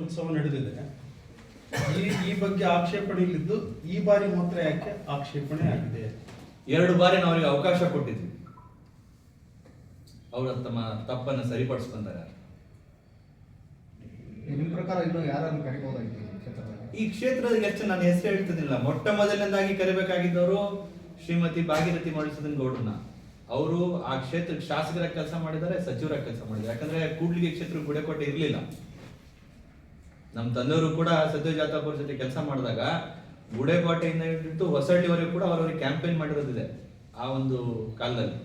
ಉತ್ಸವ ನಡೆದಿದೆ. ಈ ಬಗ್ಗೆ ಆಕ್ಷೇಪಣೆ ಇಲ್ಲಿದ್ದು ಈ ಬಾರಿ ಮಾತ್ರ ಯಾಕೆ ಆಕ್ಷೇಪಣೆ ಆಗಿದೆ? 2 ಬಾರಿ ನಾವು ಅವರಿಗೆ ಅವಕಾಶ ಕೊಟ್ಟಿದ್ವಿ. ಅವರು ತಮ್ಮ ತಪ್ಪನ್ನು ಸರಿಪಡಿಸ್ಕೊಂತಾರೆ. ನಿಮ್ಮ ಪ್ರಕಾರ ಇನ್ನು ಯಾರನ್ನು ಕರಿಬಹುದಾಗಿತ್ತು ಈ ಕ್ಷೇತ್ರದ ಹೆಚ್ಚು ನನ್ನ ಹೆಸರು ಹೇಳ್ತಿದ್ದಿಲ್ಲ. ಮೊಟ್ಟ ಮೊದಲನೇದಾಗಿ ಕರಿಬೇಕಾಗಿದ್ದವರು ಶ್ರೀಮತಿ ಭಾಗೀರಥಿ ಮಧುಸೂದನ್ ಗೌಡ್ರನ್ನ. ಅವರು ಆ ಕ್ಷೇತ್ರಕ್ಕೆ ಶಾಸಕರ ಕೆಲಸ ಮಾಡಿದ್ದಾರೆ, ಸಚಿವರ ಕೆಲಸ ಮಾಡಿದ್ದಾರೆ. ಯಾಕಂದ್ರೆ ಕೂಡ್ಲಿಗೆ ಕ್ಷೇತ್ರ ಗುಡೆಕೋಟೆ ಇರಲಿಲ್ಲ. ನಮ್ಮ ತಂದೆಯವರು ಕೂಡ ಸದ್ಯ ಜಾತಾ ಪರಿಷತ್ ಕೆಲಸ ಮಾಡಿದಾಗ ಗುಡೆಕೋಟೆಯಿಂದ ಹಿಡಿದು ಹೊಸಳ್ಳಿವರೆಗೂ ಕೂಡ ಅವರವರಿಗೆ ಕ್ಯಾಂಪೇನ್ ಮಾಡಿರೋದಿದೆ. ಆ ಒಂದು ಕಾಲದಲ್ಲಿ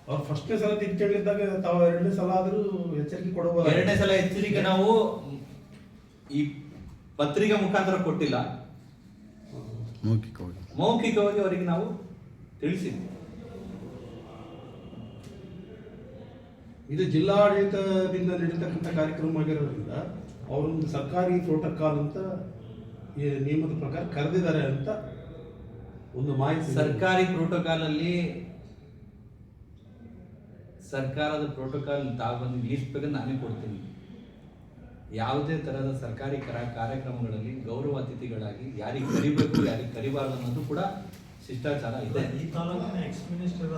ಅವ್ರು ಫಸ್ಟ್ನೇ ಸಲ ತಿಳ್ಕೊಂಡಿದ್ದಾಗ ತಾವು 2ನೇ ಸಲ ಆದ್ರೂ ಎಚ್ಚರಿಕೆ ಕೊಡಬಹುದು. 2ನೇ ಸಲ ಎಚ್ಚರಿಕೆ ನಾವು ಈ ಪತ್ರಿಕೆ ಮುಖಾಂತರ ಕೊಟ್ಟಿಲ್ಲ, ಮೌಖಿಕವಾಗಿ ಅವರಿಗೆ ನಾವು ತಿಳಿಸಿದ್ವಿ. ಇದು ಜಿಲ್ಲಾಡಳಿತದಿಂದ ನಡೀತಕ್ಕಂಥ ಕಾರ್ಯಕ್ರಮ ಆಗಿರೋದ್ರಿಂದ ಅವರೊಂದು ಸರ್ಕಾರಿ ಪ್ರೋಟೋಕಾಲ್ ಅಂತ ಈ ನಿಯಮದ ಪ್ರಕಾರ ಕರೆದಿದ್ದಾರೆ ಅಂತ ಒಂದು ಮಾಹಿತಿ. ಸರ್ಕಾರಿ ಪ್ರೋಟೋಕಾಲ್ ಅಲ್ಲಿ ಸರ್ಕಾರದ ಪ್ರೋಟೋಕಾಲ್ ತಾವು ಲೀಸ್ಟ್ ಬೇಕಾದ್ರೆ ನಾನೇ ಕೊಡ್ತೀನಿ. ಯಾವುದೇ ತರಹದ ಸರ್ಕಾರಿ ಕಾರ್ಯಕ್ರಮಗಳಲ್ಲಿ ಗೌರವ ಅತಿಥಿಗಳಾಗಿ ಯಾರಿಗೆ ಕರಿಬೇಕು ಯಾರಿಗೆ ಕರಿಬಾರ್ದು ಅನ್ನೋದು ಕೂಡ ಶಿಷ್ಟಾಚಾರ ಇದೆ. ಈ ತಾಲೂಕಿನ ಎಕ್ಸ್ ಮಿನಿಸ್ಟರ್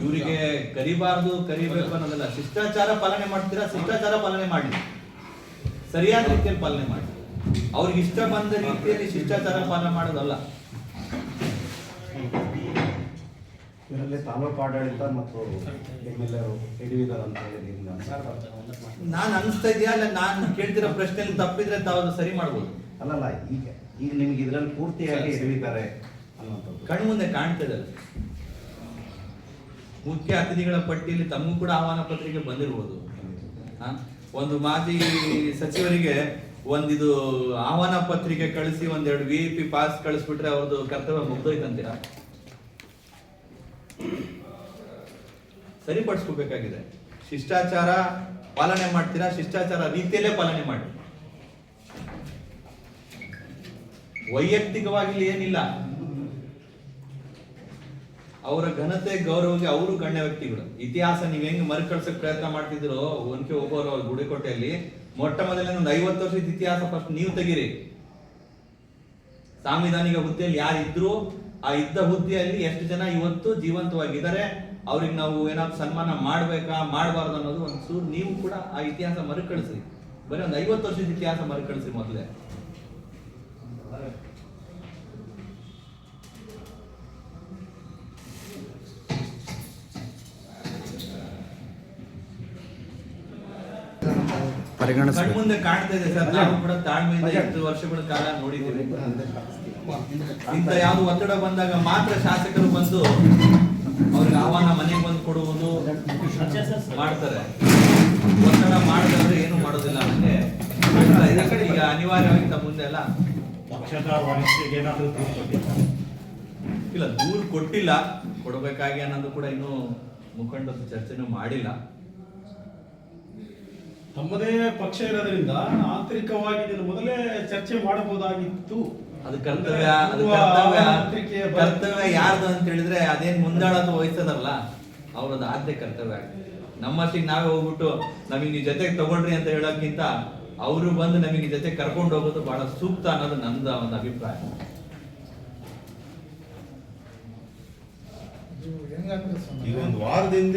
ಇವರಿಗೆ ಕರಿಬಾರ್ದು ಕರಿಬೇಕು ಅನ್ನೋದಲ್ಲ. ಶಿಷ್ಟಾಚಾರ ಪಾಲನೆ ಮಾಡ್ತೀರಾ, ಶಿಷ್ಟಾಚಾರ ಪಾಲನೆ ಮಾಡಿ, ಸರಿಯಾದ ರೀತಿಯಲ್ಲಿ ಪಾಲನೆ ಮಾಡಿ. ಅವ್ರಿಗೆ ಇಷ್ಟ ಬಂದ ರೀತಿಯಲ್ಲಿ ಶಿಷ್ಟಾಚಾರ ಪಾಲನೆ ಮಾಡೋದಲ್ಲ. ಇದರಲ್ಲಿ ತಾಲೂಕು ಆಡಳಿತ ಮತ್ತು MLA ಹಿಡಿದಿದ್ದಾರೆ ಅಂತ ಹೇಳಿ ನಾನು ಅನಿಸ್ತಾ ಇದೆಯಾ ಅಲ್ಲ ನಾನು ಕೇಳ್ತಿರೋ ಪ್ರಶ್ನೆಯಲ್ಲಿ ತಪ್ಪಿದ್ರೆ ತಾವು ಸರಿ ಮಾಡ್ಬೋದು. ಅಲ್ಲಲ್ಲ, ಈಗ ನಿಮ್ಗೆ ಇದರಲ್ಲಿ ಪೂರ್ತಿಯಾಗಿ ಹಿಡಿದಿದ್ದಾರೆ ಅನ್ನುವಂಥದ್ದು ಕಣ್ಮುಂದೆ ಕಾಣ್ತದೆ. ಮುಖ್ಯ ಅತಿಥಿಗಳ ಪಟ್ಟಿಯಲ್ಲಿ ತಮಗೂ ಕೂಡ ಆಹ್ವಾನ ಪತ್ರಿಕೆ ಬಂದಿರ್ಬೋದು. ಒಂದು ಮಾಜಿ ಸಚಿವರಿಗೆ ಒಂದಿದು ಆಹ್ವಾನ ಪತ್ರಿಕೆ ಕಳಿಸಿ 1-2 VIP ಪಾಸ್ ಕಳಿಸ್ಬಿಟ್ರೆ ಅವ್ರದ್ದು ಕರ್ತವ್ಯ ಮುಗ್ದೋಯ್ತಂತೀರಾ? ಸರಿಪಡಿಸ್ಕೋಬೇಕಾಗಿದೆ. ಶಿಷ್ಟಾಚಾರ ಪಾಲನೆ ಮಾಡ್ತೀರಾ, ಶಿಷ್ಟಾಚಾರ ರೀತಿಯಲ್ಲೇ ಪಾಲನೆ ಮಾಡಿ. ವೈಯಕ್ತಿಕವಾಗಿ ಏನಿಲ್ಲ, ಅವರ ಘನತೆ ಗೌರವಕ್ಕೆ ಅವರು ಗಣ್ಯ ವ್ಯಕ್ತಿಗಳು. ಇತಿಹಾಸ ನೀವ್ ಹೆಂಗ್ ಮರುಕಳಿಸಕ್ ಪ್ರಯತ್ನ ಮಾಡ್ತಿದ್ರು ಒನ್ಕೆ ಒಬ್ಬರು ಅವ್ರ ಗುಡಿಕೋಟೆಯಲ್ಲಿ ಮೊಟ್ಟ ಮೊದಲನೇ ಒಂದು 50 ವರ್ಷದ ಇತಿಹಾಸ ಫಸ್ಟ್ ನೀವು ತೆಗೀರಿ. ಸಾಂವಿಧಾನಿಕ ಹುದ್ದೆಯಲ್ಲಿ ಯಾರಿದ್ರು, ಆ ಇದ್ದ ಹುದ್ದೆಯಲ್ಲಿ ಎಷ್ಟು ಜನ ಇವತ್ತು ಜೀವಂತವಾಗಿದ್ದಾರೆ, ಅವ್ರಿಗೆ ನಾವು ಏನಾದ್ರು ಸನ್ಮಾನ ಮಾಡ್ಬೇಕಾ ಮಾಡಬಾರ್ದು ಅನ್ನೋದು ಒಂದ್ಸೂರು ನೀವು ಕೂಡ ಆ ಇತಿಹಾಸ ಮರುಕಳಿಸಿ. ಬರೀ ಒಂದು 50 ವರ್ಷದ ಇತಿಹಾಸ ಮರುಕಳಿಸಿ ಮೊದಲೇ. ಕಣ್ಮುಂದೆ ಕಾಣ್ತಾ ಇದೆ ಸರ್. ನಾವು ಕೂಡ ತಾಳ್ಮೆಯಿಂದ 8 ವರ್ಷಗಳ ಕಾಲ ನೋಡಿದ್ದೀವಿ. ಇಂಥ ಯಾವ್ದು ಒತ್ತಡ ಬಂದಾಗ ಮಾತ್ರ ಶಾಸಕರು ಬಂದು ಅವ್ರಿಗೆ ಆಹ್ವಾನ ಮನೆಗೆ ಬಂದು ಕೊಡುವುದು ಮಾಡ್ತಾರೆ. ಒತ್ತಡ ಮಾಡಿದ್ರೆ ಏನು ಮಾಡೋದಿಲ್ಲ. ನನಗೆ ಈಗ ಅನಿವಾರ್ಯವಾಗಿ ತಮ್ಮ ಮುಂದೆ ಎಲ್ಲ ಇಲ್ಲ ದೂರು ಕೊಟ್ಟಿಲ್ಲ, ಕೊಡಬೇಕಾಗಿ ಅನ್ನೋದು ಕೂಡ ಇನ್ನೂ ಮುಖಂಡರು ಚರ್ಚೆನೂ ಮಾಡಿಲ್ಲ. ತಮ್ಮದೇ ಪಕ್ಷ ಇರೋದ್ರಿಂದ ಆಂತರಿಕವಾಗಿ ಇದನ್ನು ಮೊದಲೇ ಚರ್ಚೆ ಮಾಡಬಹುದಾಗಿತ್ತು. ಅದು ಕರ್ತವ್ಯ ಯಾರ್ದು ಅಂತ ಹೇಳಿದ್ರೆ ಅದೇನ್ ಮುಂದಾಳದ ವಹಿಸೋದಲ್ಲ, ಅವ್ರದ್ದು ಆದ್ಯ ಕರ್ತವ್ಯ. ನಮ್ಮಷ್ಟಿಗೆ ನಾವೇ ಹೋಗ್ಬಿಟ್ಟು ನಮಗೆ ನೀವು ಜೊತೆಗೆ ತಗೊಳ್ರಿ ಅಂತ ಹೇಳೋಕ್ಕಿಂತ ಅವರು ಬಂದು ನಮಗೆ ಜೊತೆ ಕರ್ಕೊಂಡು ಹೋಗೋದು ಬಹಳ ಸೂಕ್ತ ಅನ್ನೋದು ನಂದ ಒಂದು ಅಭಿಪ್ರಾಯ. ಈಗ ಒಂದು ವಾರದಿಂದ